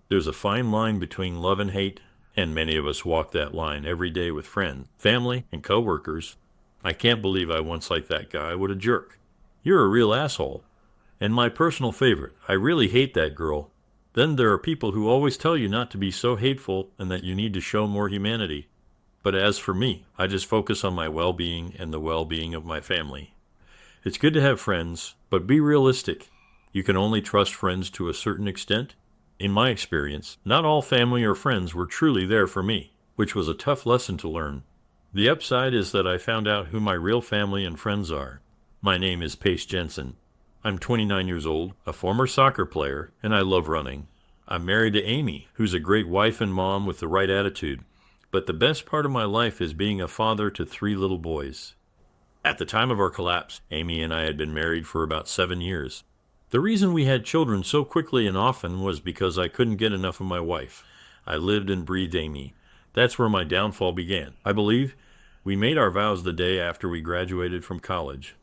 There's a fine line between love and hate, and many of us walk that line every day with friends, family, and coworkers. I can't believe I once liked that guy. What a jerk. You're a real asshole. And my personal favorite, I really hate that girl. Then there are people who always tell you not to be so hateful and that you need to show more humanity. But as for me, I just focus on my well-being and the well-being of my family. It's good to have friends, but be realistic. You can only trust friends to a certain extent. In my experience, not all family or friends were truly there for me, which was a tough lesson to learn. The upside is that I found out who my real family and friends are. My name is Pace Jensen. I'm 29 years old, a former soccer player, and I love running. I'm married to Amy, who's a great wife and mom with the right attitude. But the best part of my life is being a father to 3 little boys. At the time of our collapse, Amy and I had been married for about 7 years. The reason we had children so quickly and often was because I couldn't get enough of my wife. I lived and breathed Amy. That's where my downfall began. I believe we made our vows the day after we graduated from college.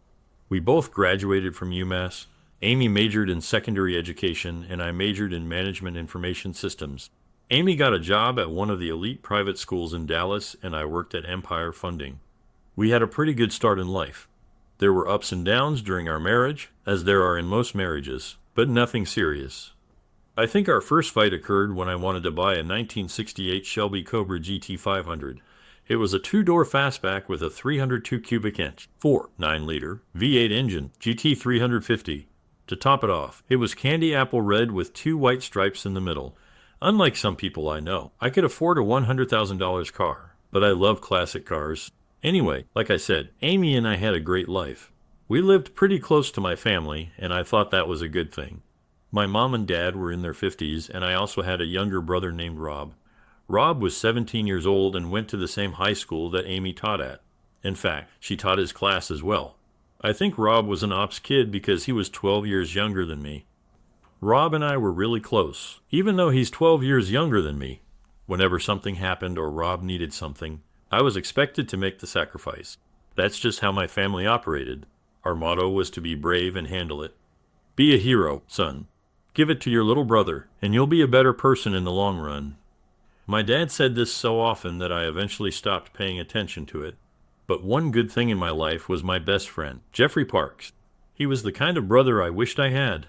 We both graduated from UMass. Amy majored in secondary education, and I majored in management information systems. Amy got a job at one of the elite private schools in Dallas, and I worked at Empire Funding. We had a pretty good start in life. There were ups and downs during our marriage, as there are in most marriages, but nothing serious. I think our first fight occurred when I wanted to buy a 1968 Shelby Cobra GT 500. It was a 2-door fastback with a 302 cubic inch, 9-liter V8 engine, GT 350. To top it off, it was candy apple red with 2 white stripes in the middle. Unlike some people I know, I could afford a $100,000 car, but I love classic cars. Anyway, like I said, Amy and I had a great life. We lived pretty close to my family, and I thought that was a good thing. My mom and dad were in their 50s, and I also had a younger brother named Rob. Rob was 17 years old and went to the same high school that Amy taught at. In fact, she taught his class as well. I think Rob was an ops kid because he was 12 years younger than me. Rob and I were really close, even though he's 12 years younger than me. Whenever something happened or Rob needed something, I was expected to make the sacrifice. That's just how my family operated. Our motto was to be brave and handle it. Be a hero, son. Give it to your little brother, and you'll be a better person in the long run. My dad said this so often that I eventually stopped paying attention to it. But one good thing in my life was my best friend, Jeffrey Parks. He was the kind of brother I wished I had.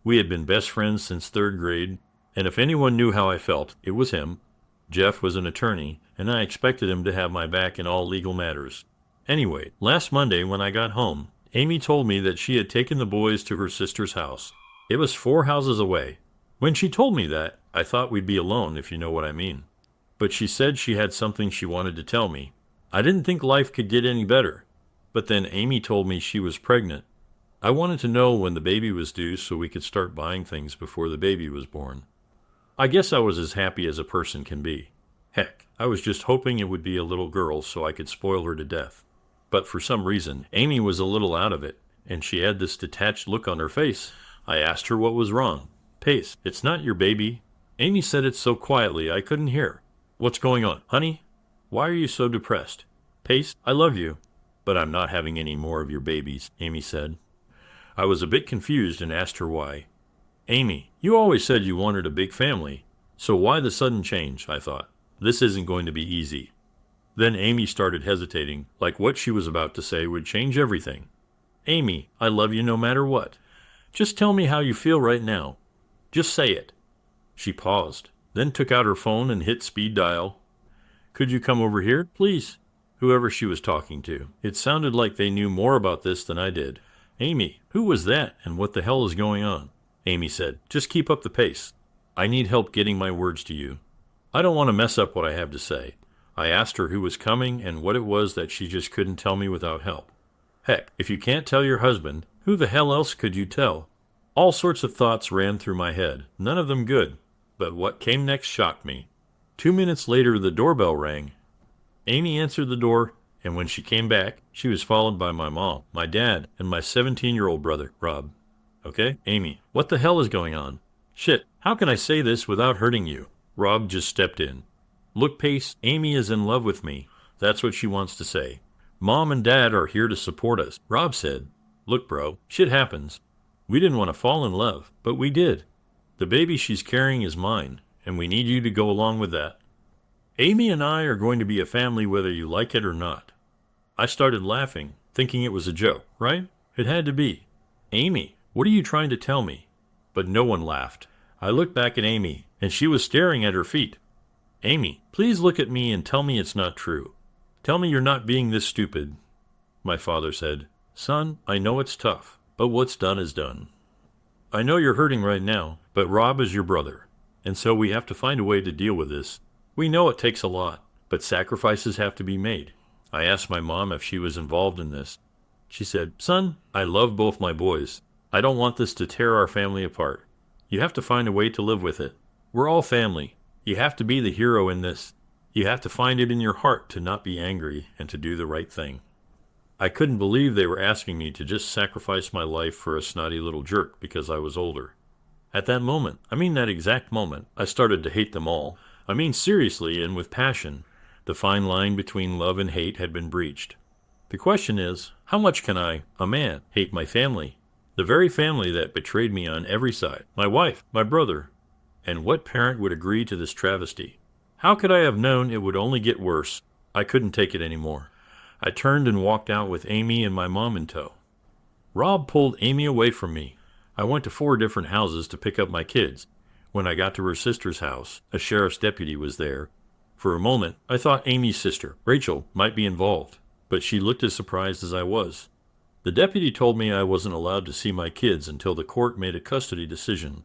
We had been best friends since 3rd grade, and if anyone knew how I felt, it was him. Jeff was an attorney, and I expected him to have my back in all legal matters. Anyway, last Monday when I got home, Amy told me that she had taken the boys to her sister's house. It was 4 houses away. When she told me that, I thought we'd be alone, if you know what I mean. But she said she had something she wanted to tell me. I didn't think life could get any better. But then Amy told me she was pregnant. I wanted to know when the baby was due so we could start buying things before the baby was born. I guess I was as happy as a person can be. Heck, I was just hoping it would be a little girl so I could spoil her to death. But for some reason, Amy was a little out of it, and she had this detached look on her face. I asked her what was wrong. Pace, it's not your baby. Amy said it so quietly I couldn't hear. What's going on, honey? Why are you so depressed? Pace, I love you, but I'm not having any more of your babies, Amy said. I was a bit confused and asked her why. Amy, you always said you wanted a big family, so why the sudden change, I thought. This isn't going to be easy. Then Amy started hesitating, like what she was about to say would change everything. Amy, I love you no matter what. Just tell me how you feel right now. Just say it. She paused, then took out her phone and hit speed dial. Could you come over here, please? Whoever she was talking to. It sounded like they knew more about this than I did. Amy, who was that and what the hell is going on? Amy said, just keep up the pace. I need help getting my words to you. I don't want to mess up what I have to say. I asked her who was coming and what it was that she just couldn't tell me without help. Heck, if you can't tell your husband, who the hell else could you tell? All sorts of thoughts ran through my head, none of them good. But what came next shocked me. 2 minutes later, the doorbell rang. Amy answered the door, and when she came back, she was followed by my mom, my dad, and my 17-year-old brother, Rob. Okay, Amy, what the hell is going on? Shit, how can I say this without hurting you? Rob just stepped in. Look, Pace, Amy is in love with me. That's what she wants to say. Mom and Dad are here to support us, Rob said. Look, bro, shit happens. We didn't want to fall in love, but we did. The baby she's carrying is mine, and we need you to go along with that. Amy and I are going to be a family whether you like it or not." I started laughing, thinking it was a joke, right? It had to be. "Amy, what are you trying to tell me?" But no one laughed. I looked back at Amy, and she was staring at her feet. "Amy, please look at me and tell me it's not true. Tell me you're not being this stupid." My father said, "Son, I know it's tough, but what's done is done. I know you're hurting right now, but Rob is your brother, and so we have to find a way to deal with this. We know it takes a lot, but sacrifices have to be made." I asked my mom if she was involved in this. She said, "Son, I love both my boys. I don't want this to tear our family apart. You have to find a way to live with it. We're all family. You have to be the hero in this. You have to find it in your heart to not be angry and to do the right thing." I couldn't believe they were asking me to just sacrifice my life for a snotty little jerk because I was older. At that moment, that exact moment, I started to hate them all. Seriously and with passion. The fine line between love and hate had been breached. The question is, how much can I, a man, hate my family? The very family that betrayed me on every side. My wife, my brother. And what parent would agree to this travesty? How could I have known it would only get worse? I couldn't take it anymore. I turned and walked out with Amy and my mom in tow. Rob pulled Amy away from me. I went to 4 different houses to pick up my kids. When I got to her sister's house, a sheriff's deputy was there. For a moment, I thought Amy's sister, Rachel, might be involved, but she looked as surprised as I was. The deputy told me I wasn't allowed to see my kids until the court made a custody decision.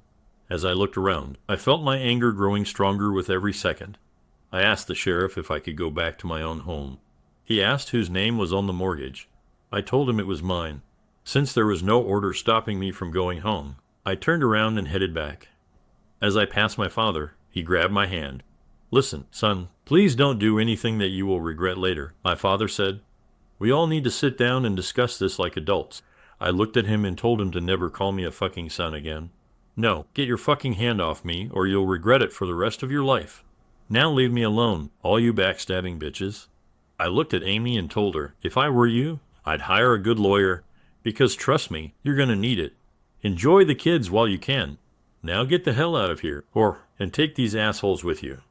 As I looked around, I felt my anger growing stronger with every second. I asked the sheriff if I could go back to my own home. He asked whose name was on the mortgage. I told him it was mine. Since there was no order stopping me from going home, I turned around and headed back. As I passed my father, he grabbed my hand. "Listen, son, please don't do anything that you will regret later," my father said. "We all need to sit down and discuss this like adults." I looked at him and told him to never call me a fucking son again. "No, get your fucking hand off me or you'll regret it for the rest of your life. Now leave me alone, all you backstabbing bitches." I looked at Amy and told her, if I were you, I'd hire a good lawyer, because trust me, you're going to need it. Enjoy the kids while you can. Now get the hell out of here, and take these assholes with you.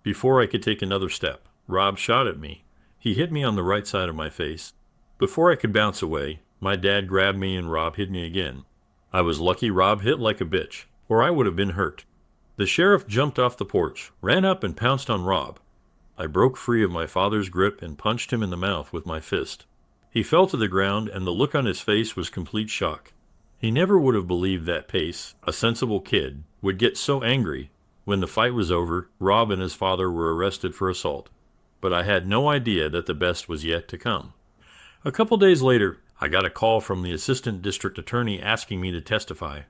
Before I could take another step, Rob shot at me. He hit me on the right side of my face. Before I could bounce away, my dad grabbed me and Rob hit me again. I was lucky Rob hit like a bitch, or I would have been hurt. The sheriff jumped off the porch, ran up and pounced on Rob. I broke free of my father's grip and punched him in the mouth with my fist. He fell to the ground, and the look on his face was complete shock. He never would have believed that Pace, a sensible kid, would get so angry. When the fight was over, Rob and his father were arrested for assault. But I had no idea that the best was yet to come. A couple days later, I got a call from the assistant district attorney asking me to testify.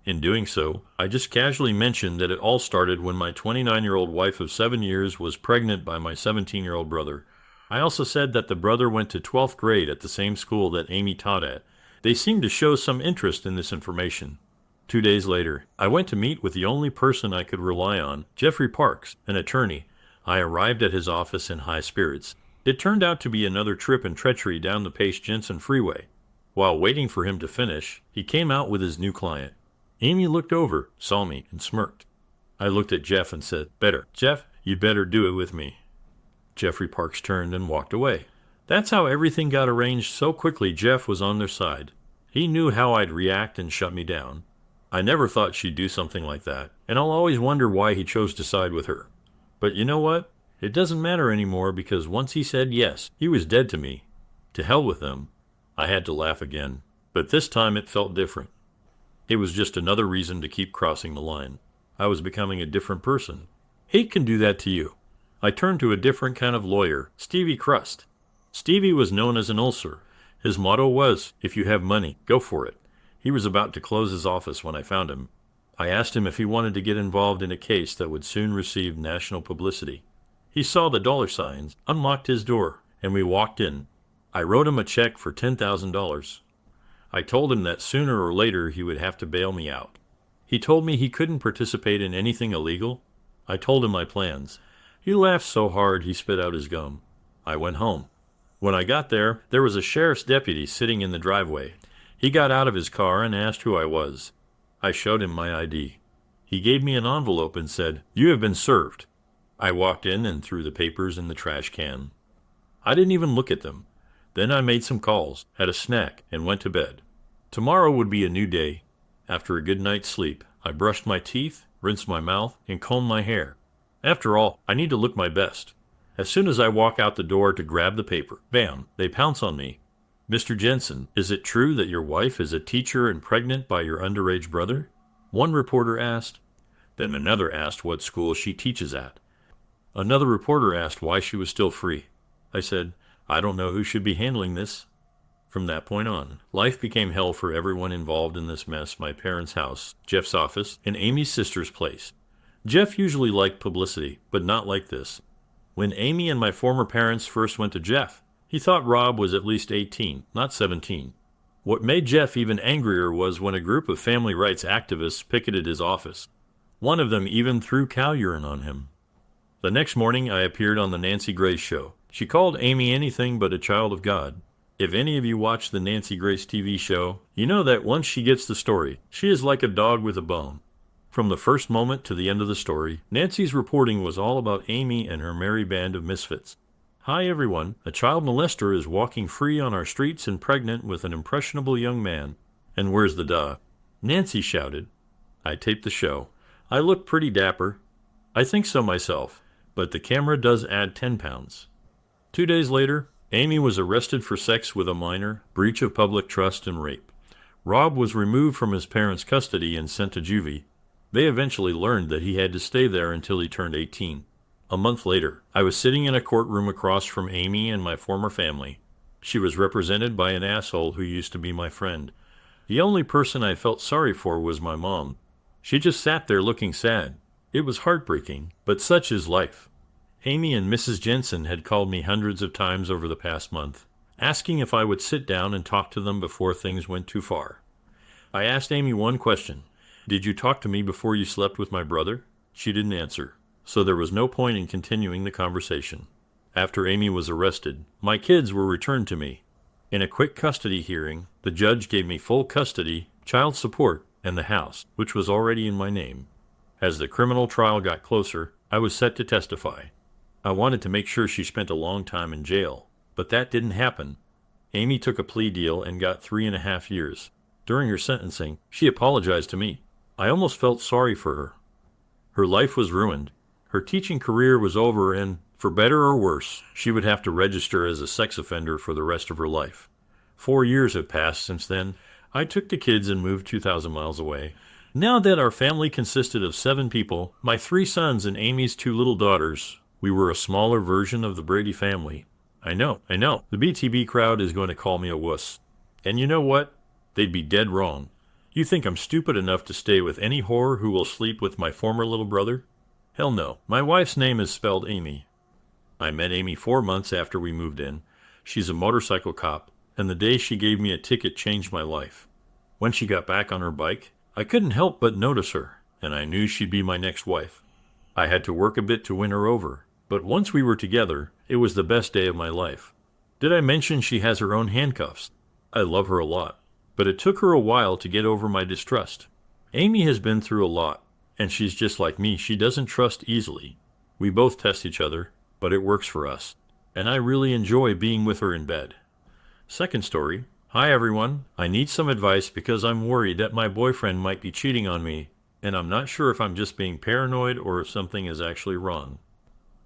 In doing so, I just casually mentioned that it all started when my 29-year-old wife of 7 years was pregnant by my 17-year-old brother. I also said that the brother went to 12th grade at the same school that Amy taught at. They seemed to show some interest in this information. 2 days later, I went to meet with the only person I could rely on, Jeffrey Parks, an attorney. I arrived at his office in high spirits. It turned out to be another trip in treachery down the Pace-Jensen freeway. While waiting for him to finish, he came out with his new client. Amy looked over, saw me, and smirked. I looked at Jeff and said, Jeff, you'd better do it with me." Jeffrey Parks turned and walked away. That's how everything got arranged so quickly. Jeff was on their side. He knew how I'd react and shut me down. I never thought she'd do something like that, and I'll always wonder why he chose to side with her. But you know what? It doesn't matter anymore because once he said yes, he was dead to me. To hell with him. I had to laugh again, but this time it felt different. It was just another reason to keep crossing the line. I was becoming a different person. Hate can do that to you. I turned to a different kind of lawyer, Stevie Crust. Stevie was known as an ulcer. His motto was, if you have money, go for it. He was about to close his office when I found him. I asked him if he wanted to get involved in a case that would soon receive national publicity. He saw the dollar signs, unlocked his door, and we walked in. I wrote him a check for $10,000. I told him that sooner or later he would have to bail me out. He told me he couldn't participate in anything illegal. I told him my plans. He laughed so hard he spit out his gum. I went home. When I got there was a sheriff's deputy sitting in the driveway. He got out of his car and asked who I was. I showed him my ID. He gave me an envelope and said, "You have been served." I walked in and threw the papers in the trash can. I didn't even look at them. Then I made some calls, had a snack, and went to bed. Tomorrow would be a new day. After a good night's sleep, I brushed my teeth, rinsed my mouth, and combed my hair. After all, I need to look my best. As soon as I walk out the door to grab the paper, bam, they pounce on me. "Mr. Jensen, is it true that your wife is a teacher and pregnant by your underage brother?" One reporter asked. Then another asked what school she teaches at. Another reporter asked why she was still free. I said, "I don't know who should be handling this." From that point on, life became hell for everyone involved in this mess: my parents' house, Jeff's office, and Amy's sister's place. Jeff usually liked publicity, but not like this. When Amy and my former parents first went to Jeff, he thought Rob was at least 18, not 17. What made Jeff even angrier was when a group of family rights activists picketed his office. One of them even threw cow urine on him. The next morning, I appeared on the Nancy Grace show. She called Amy anything but a child of God. If any of you watch the Nancy Grace TV show, you know that once she gets the story, she is like a dog with a bone. From the first moment to the end of the story, Nancy's reporting was all about Amy and her merry band of misfits. "Hi everyone, a child molester is walking free on our streets and pregnant with an impressionable young man. And where's the duh?" Nancy shouted. I taped the show. I looked pretty dapper. I think so myself, but the camera does add 10 pounds. 2 days later, Amy was arrested for sex with a minor, breach of public trust, and rape. Rob was removed from his parents' custody and sent to juvie. They eventually learned that he had to stay there until he turned 18. A month later, I was sitting in a courtroom across from Amy and my former family. She was represented by an asshole who used to be my friend. The only person I felt sorry for was my mom. She just sat there looking sad. It was heartbreaking, but such is life. Amy and Mrs. Jensen had called me hundreds of times over the past month, asking if I would sit down and talk to them before things went too far. I asked Amy one question. "Did you talk to me before you slept with my brother?" She didn't answer, so there was no point in continuing the conversation. After Amy was arrested, my kids were returned to me. In a quick custody hearing, the judge gave me full custody, child support, and the house, which was already in my name. As the criminal trial got closer, I was set to testify. I wanted to make sure she spent a long time in jail, but that didn't happen. Amy took a plea deal and got 3.5 years. During her sentencing, she apologized to me. I almost felt sorry for her. Her life was ruined. Her teaching career was over and, for better or worse, she would have to register as a sex offender for the rest of her life. 4 years have passed since then. I took the kids and moved 2,000 miles away. Now that our family consisted of 7 people, my 3 sons and Amy's 2 little daughters, we were a smaller version of the Brady family. I know. The BTB crowd is going to call me a wuss. And you know what? They'd be dead wrong. You think I'm stupid enough to stay with any whore who will sleep with my former little brother? Hell no. My wife's name is spelled Amy. I met Amy 4 months after we moved in. She's a motorcycle cop, and the day she gave me a ticket changed my life. When she got back on her bike, I couldn't help but notice her, and I knew she'd be my next wife. I had to work a bit to win her over, but once we were together, it was the best day of my life. Did I mention she has her own handcuffs? I love her a lot, but it took her a while to get over my distrust. Amy has been through a lot, and she's just like me. She doesn't trust easily. We both test each other, but it works for us, and I really enjoy being with her in bed. Second story. Hi everyone. I need some advice because I'm worried that my boyfriend might be cheating on me, and I'm not sure if I'm just being paranoid or if something is actually wrong.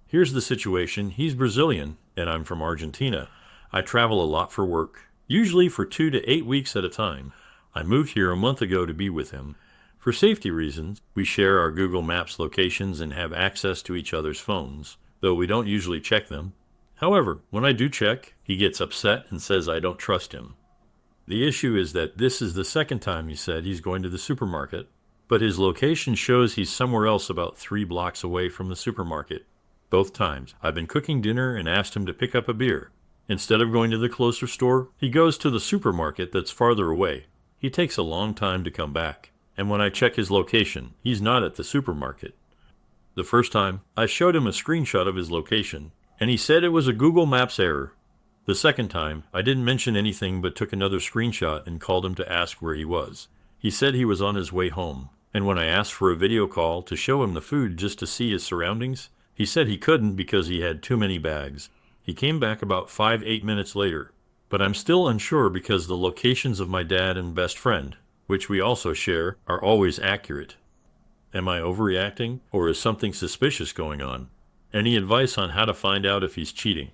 Here's the situation. He's Brazilian, and I'm from Argentina. I travel a lot for work, usually for 2 to 8 weeks at a time. I moved here a month ago to be with him. For safety reasons, we share our Google Maps locations and have access to each other's phones, though we don't usually check them. However, when I do check, he gets upset and says I don't trust him. The issue is that this is the second time he said he's going to the supermarket, but his location shows he's somewhere else about 3 blocks away from the supermarket. Both times, I've been cooking dinner and asked him to pick up a beer. Instead of going to the closer store, he goes to the supermarket that's farther away. He takes a long time to come back, and when I check his location, he's not at the supermarket. The first time, I showed him a screenshot of his location, and he said it was a Google Maps error. The second time, I didn't mention anything but took another screenshot and called him to ask where he was. He said he was on his way home, And when I asked for a video call to show him the food just to see his surroundings, he said he couldn't because he had too many bags. He came back about 8 minutes later. But I'm still unsure because the locations of my dad and best friend, which we also share, are always accurate. Am I overreacting, or is something suspicious going on? Any advice on how to find out if he's cheating?